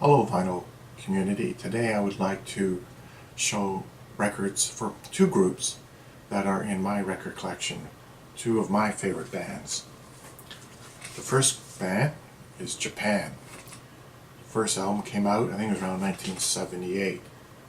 Hello vinyl community. Today I would like to show records for two groups that are in my record collection, two of my favorite bands. The first band is Japan. The first album came out, I think it was around 1978,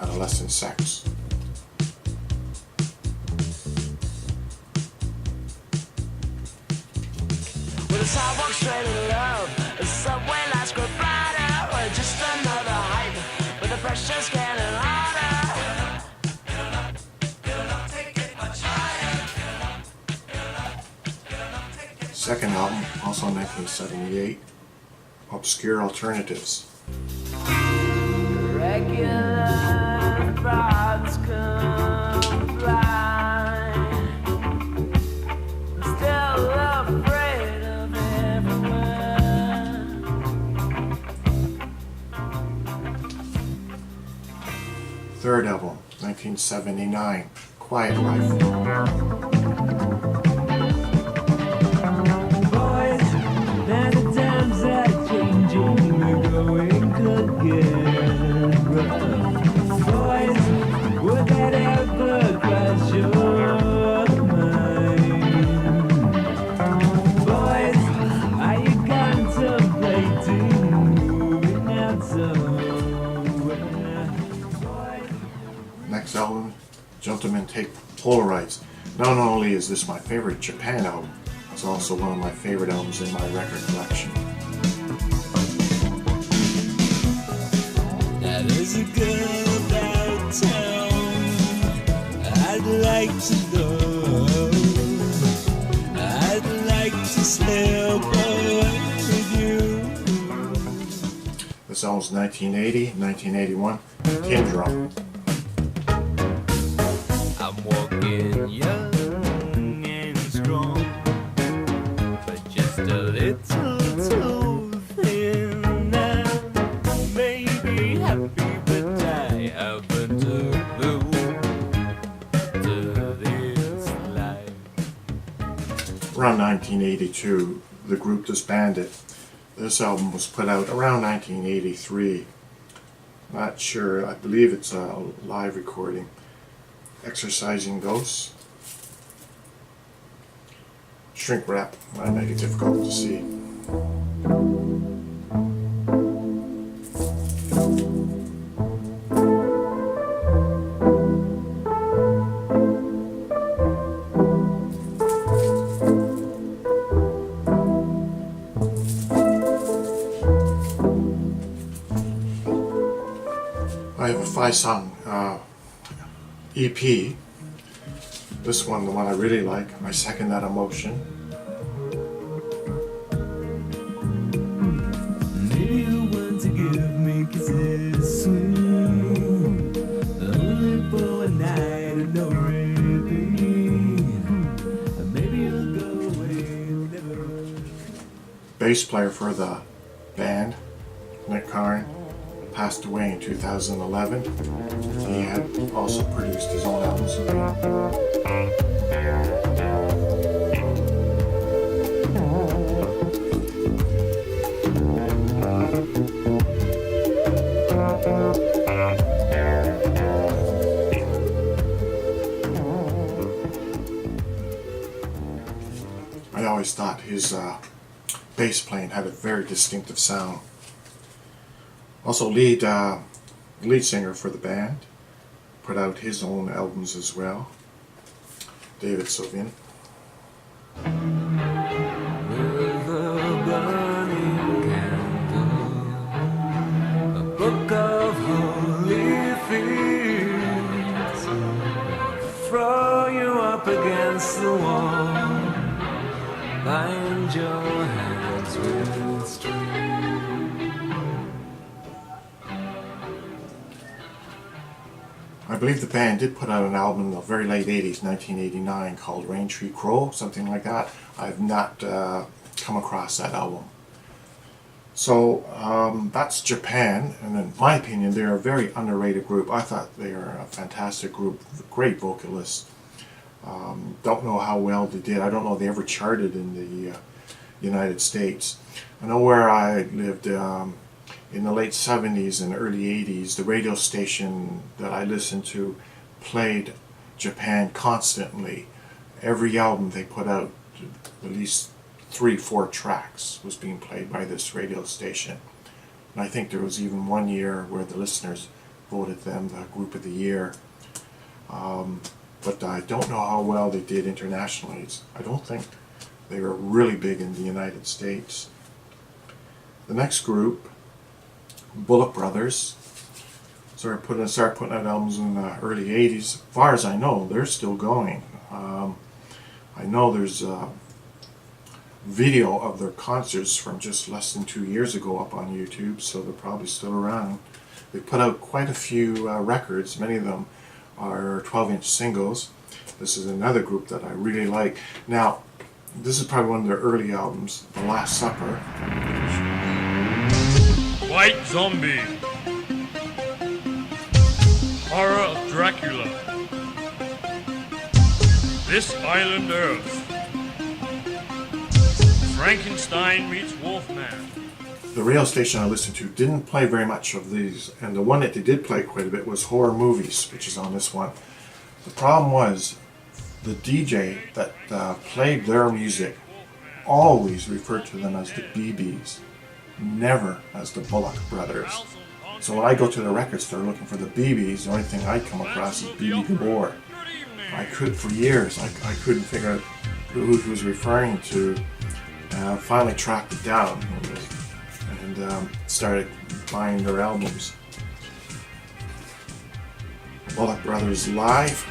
Adolescent Sex. With a sidewalk straight in love, a subway lights grow brighter. We're just another hype, but the pressure's getting harder. Second album, also 1978, Obscure Alternatives. Regular thoughts come fly. Still afraid of everyone. Third album, 1979, Quiet Life. Next album, Gentlemen Take Polaroids. Not only is this my favorite Japan album, it's also one of my favorite albums in my record collection. There's a girl about town I'd like to know. I'd like to slip with you. This album's 1980, 1981, Tin Drum. I'm walking young and strong, but just a little too thin. I may be happy, but I happen to blue to this life. Around 1982, the group disbanded. This album was put out around 1983. Not sure, I believe it's a live recording. Exercising Ghosts. Shrink wrap might make it difficult to see. I have a 5-song EP. This one, the one I really like, I Second That Emotion. Maybe you want to give me kisses soon, only for a night of no repeat. Maybe you'll go away and never. Bass player for the band, Nick Karn, passed away in 2011. He had also produced his own albums. I always thought his bass playing had a very distinctive sound. Also lead singer for the band, put out his own albums as well, David Sylvian. With a burning candle, a book of holy fears, throw you up against the wall, bind your hands with strings. I believe the band did put out an album in the very late 80s, 1989, called Rain Tree Crow, something like that. I've not come across that album. So that's Japan, and in my opinion, they're a very underrated group. I thought they are a fantastic group, great vocalists. Don't know how well they did. I don't know if they ever charted in the United States. I know where I lived in the late 70s and early 80s, the radio station that I listened to played Japan constantly. Every album they put out, at least 3-4 tracks was being played by this radio station. And I think there was even one year where the listeners voted them the group of the year. But I don't know how well they did internationally. I don't think they were really big in the United States. The next group, Bollock Brothers, started putting out albums in the early 80s. As far as I know, they're still going. I know there's a video of their concerts from just less than 2 years ago up on YouTube, so they're probably still around. They put out quite a few records. Many of them are 12-inch singles. This is another group that I really like. Now, this is probably one of their early albums, The Last Supper. White Zombie, Horror of Dracula, This Island Earth, Frankenstein meets Wolfman. The radio station I listened to didn't play very much of these, and the one that they did play quite a bit was Horror Movies, which is on this one. The problem was the DJ that played their music always referred to them as the BBs, never as the Bollock Brothers. So when I go to the record store looking for the BBs, the only thing I come across is BB Gabor. For years, I couldn't figure out who he was referring to. Finally tracked it down and started buying their albums. Bollock Brothers Live.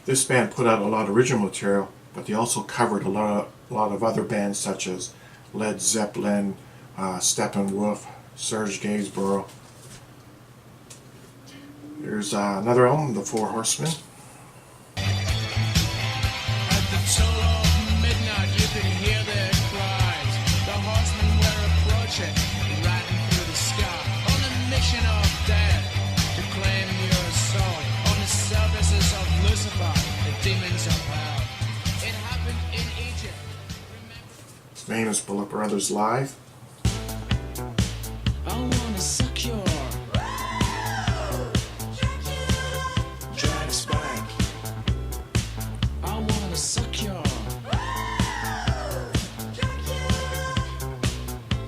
This band put out a lot of original material, but they also covered a lot of other bands such as Led Zeppelin, Steppenwolf, Serge Gainsborough. Here's another album, The Four Horsemen. At the toll of midnight, you could hear their cries. The horsemen were approaching, riding through the sky, on a mission of death to claim your soul. On the services of Lucifer, the demons of hell. It happened in Egypt. Famous Bollock Brothers Live. I wanna suck your drag spank. I wanna suck your.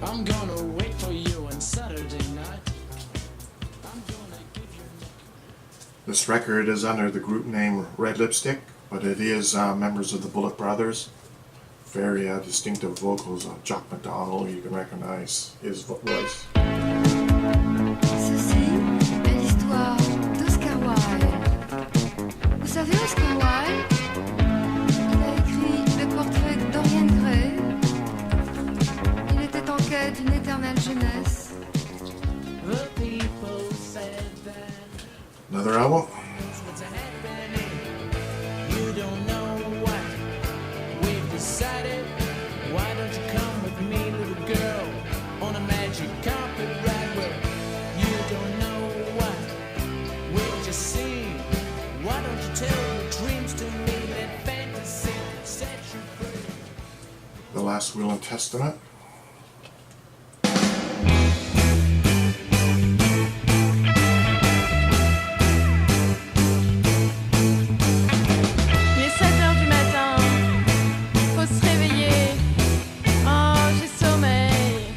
I'm gonna wait for you on Saturday night. I'm gonna give you. This record is under the group name Red Lipstick, but it is members of the Bollock Brothers. Very distinctive vocals of Jock McDonald. You can recognize his voice. Ceci est l'histoire d'Oscar Wilde. Vous savez Oscar Wilde? Il a écrit le portrait de Dorian Gray. Il était en quête d'une éternelle jeunesse. The people said that Another album. what's happening. You don't know what we've decided. Why don't you come with me, little girl, on a magic carpet ride where you don't know what we've just seen. Why don't you tell your dreams to me? Let fantasy set you free. The Last Will and Testament. Il est 7h du matin, faut se réveiller. Oh, j'ai sommeil.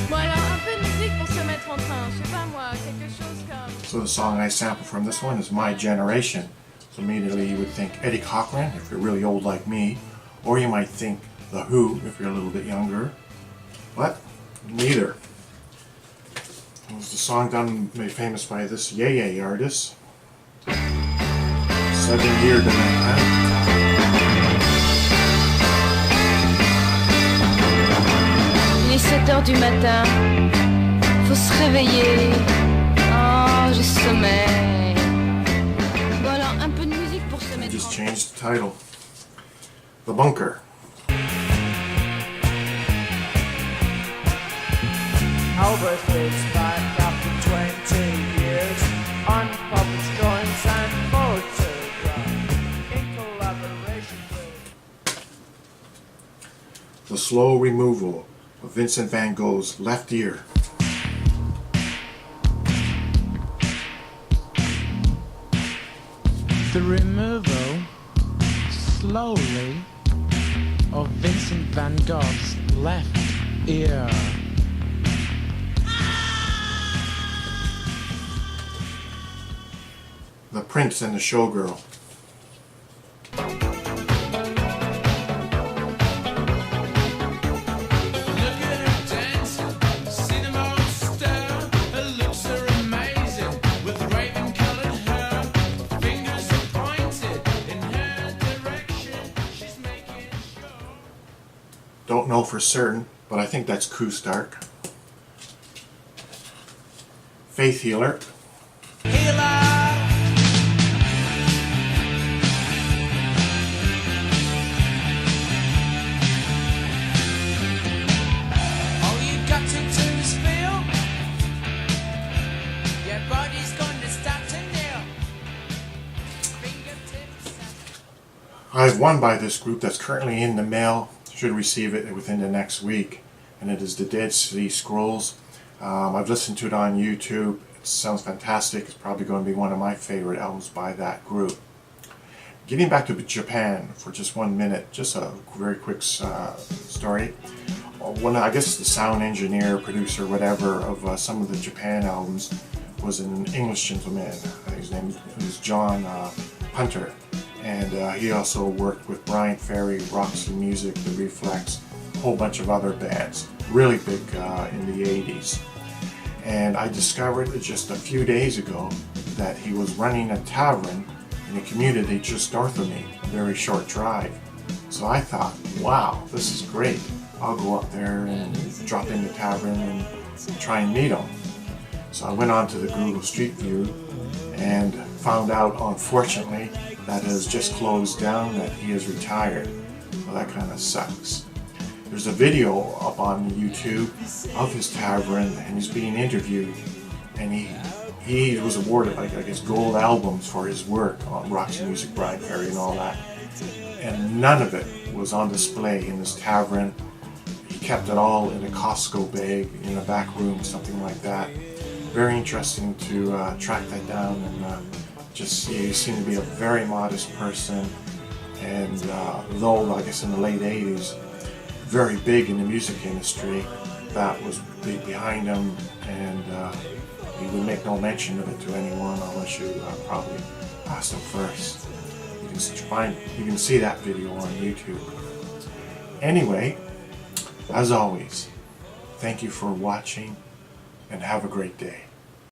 Bon alors, un peu de musique pour se mettre en train. Je sais pas moi, quelque chose comme... So the song I sampled from this one is My Generation. So immediately you would think Eddie Cochran if you're really old like me, or you might think The Who if you're a little bit younger. But neither. It was the song made famous by this Yeye artist. 7 years de maintenant. Il est 7h du matin, faut se réveiller. Oh, j'ai sommeil. Bon alors, un peu de musique pour se I mettre just en... changed the title. The Bunker. Albert lives back after 20 years on puppet drawings and photographs in collaboration with The slow removal of Vincent van Gogh's left ear. the removal slowly of Vincent van Gogh's left ear. The Prince and the Showgirl. Look at her dancing, cinema star. Her looks are amazing, with raven-colored hair. Fingers are pointed in her direction. She's making sure. Don't know for certain, but I think that's Koo Stark. Faith Healer. All you got to do is feel. Your body's going to start to kneel. Fingertips. I have one by this group that's currently in the mail. Should receive it within the next week, and it is the Dead Sea Scrolls. I've listened to it on YouTube. It sounds fantastic. It's probably going to be one of my favorite albums by that group. Getting back to Japan for just 1 minute, just a very quick story. One, I guess the sound engineer, producer, whatever, of some of the Japan albums was an English gentleman. His name is John Punter. And he also worked with Brian Ferry, Roxy Music, The Reflex, a whole bunch of other bands. Really big in the 80s. And I discovered just a few days ago that he was running a tavern in a community just north of me, a very short drive. So I thought, wow, this is great. I'll go up there and drop in the tavern and try and meet him. So I went on to the Google Street View and found out, unfortunately, that has just closed down, that he is retired. Well, that kind of sucks. There's a video up on YouTube of his tavern, and he's being interviewed, and he was awarded, like, I guess, gold albums for his work on Roxy Music, Brian Ferry, and all that. And none of it was on display in his tavern. He kept it all in a Costco bag in a back room, something like that. Very interesting to track that down and just see. He seemed to be a very modest person, and though I guess in the late 80s, very big in the music industry, that was big behind him, and he would make no mention of it to anyone unless you probably asked him first. You can see that video on YouTube. Anyway, as always, thank you for watching, and have a great day.